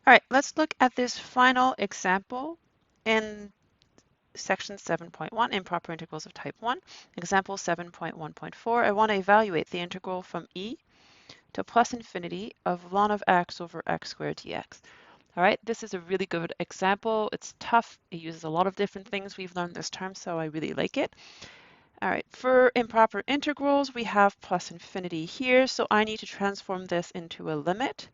All right, let's look at this final example in section 7.1, improper integrals of type 1. Example 7.1.4, I want to evaluate the integral from e to plus infinity of ln of x over x squared dx. All right, this is a really good example. It's tough. It uses a lot of different things we've learned this term, so I really like it. All right, for improper integrals, we have plus infinity here, so I need to transform this into a limit.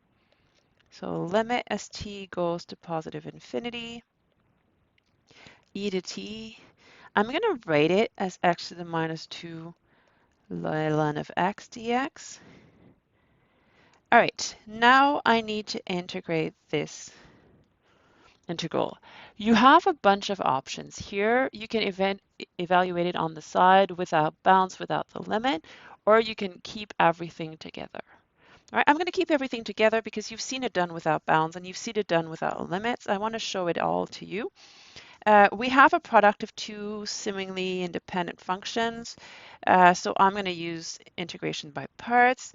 So limit as t goes to positive infinity, e to t. I'm going to write it as x to the minus 2 ln of x dx. All right, now I need to integrate this integral. You have a bunch of options here. You can evaluate it on the side without bounds, without the limit, or you can keep everything together. All right, I'm going to keep everything together because you've seen it done without bounds and you've seen it done without limits. I want to show it all to you. We have a product of two seemingly independent functions, so I'm going to use integration by parts.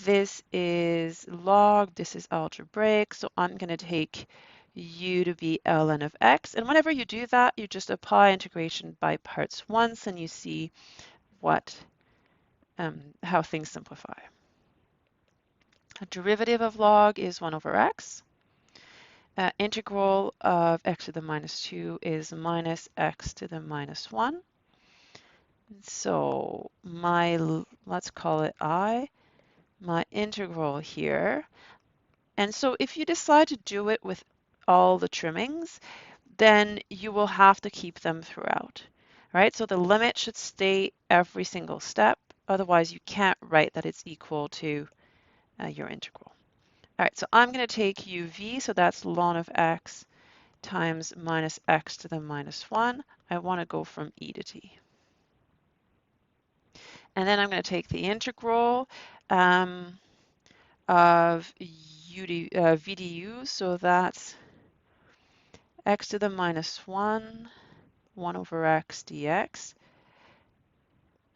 This is log, this is algebraic, so I'm going to take u to be ln of x, and whenever you do that, you just apply integration by parts once and you see how things simplify. A derivative of log is 1 over x. Integral of x to the minus 2 is minus x to the minus 1. So let's call it I, my integral here. And so if you decide to do it with all the trimmings, then you will have to keep them throughout, right? So the limit should stay every single step. Otherwise, you can't write that it's equal to your integral. All right, so I'm going to take uv, so that's ln of x times minus x to the minus 1. I want to go from e to t. And then I'm going to take the integral of v du, so that's x to the minus 1, 1 over x dx.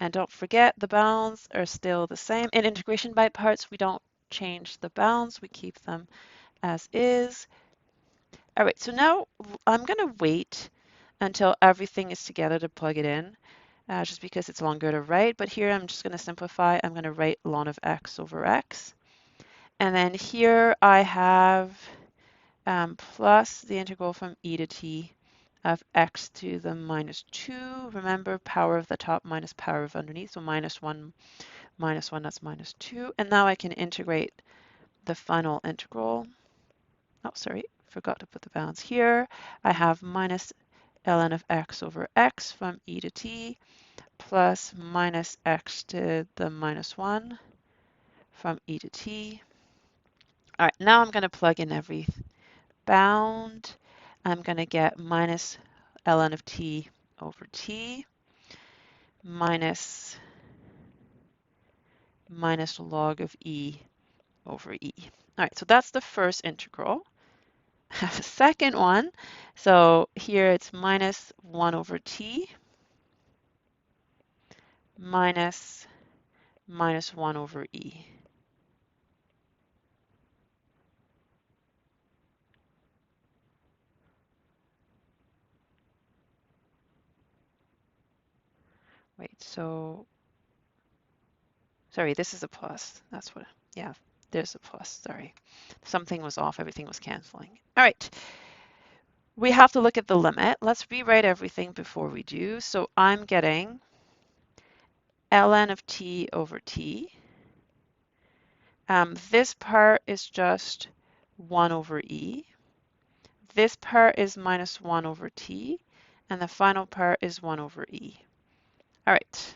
And don't forget, the bounds are still the same. In integration by parts, we don't change the bounds. We keep them as is. All right, so now I'm going to wait until everything is together to plug it in, just because it's longer to write. But here I'm just going to simplify. I'm going to write ln of x over x. And then here I have plus the integral from e to t of x to the minus 2. Remember, power of the top minus power of underneath. So minus 1, that's minus 2. And now I can integrate the final integral. Oh, sorry, forgot to put the bounds here. I have minus ln of x over x from e to t plus minus x to the minus 1 from e to t. All right, now I'm going to plug in every bound. I'm going to get minus ln of t over t minus log of e over e. All right, so that's the first integral. The second one, so here it's minus 1 over t minus 1 over e. Wait, so, sorry, this is a plus. That's what, yeah, there's a plus, sorry. Something was off, everything was canceling. All right, we have to look at the limit. Let's rewrite everything before we do. So I'm getting ln of t over t. This part is just 1 over e. This part is minus 1 over t. And the final part is 1 over e. All right.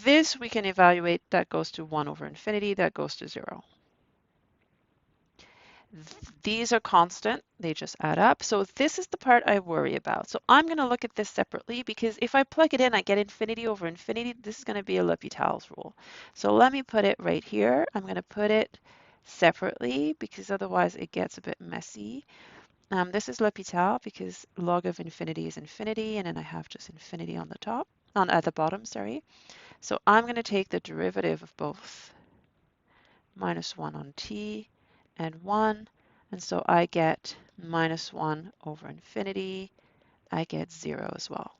This we can evaluate. That goes to 1 over infinity. That goes to 0. These are constant. They just add up. So this is the part I worry about. So I'm going to look at this separately because if I plug it in, I get infinity over infinity. This is going to be a L'Hopital's rule. So let me put it right here. I'm going to put it separately because otherwise it gets a bit messy. This is L'Hopital because log of infinity is infinity, and then I have just infinity on the top, at the bottom, sorry. So I'm going to take the derivative of both minus 1 on t and 1 And so I get minus 1 over infinity. I get 0 as well.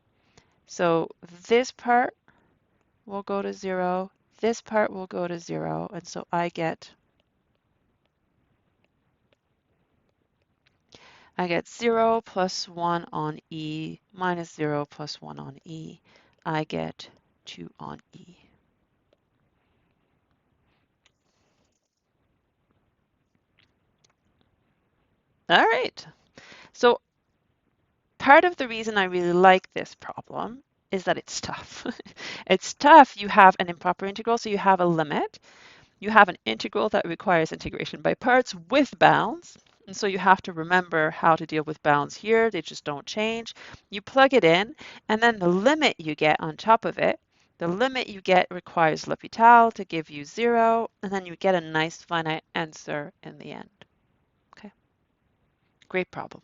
So this part will go to 0. This part will go to 0. And so I get 0 plus 1 on E minus 0 plus 1 on E. I get 2 on E. All right. So part of the reason I really like this problem is that it's tough. It's tough. You have an improper integral, so you have a limit. You have an integral that requires integration by parts with bounds. And so you have to remember how to deal with bounds here. They just don't change. You plug it in, and then the limit you get on top of it, the limit you get requires L'Hopital to give you 0, and then you get a nice finite answer in the end. Okay, great problem.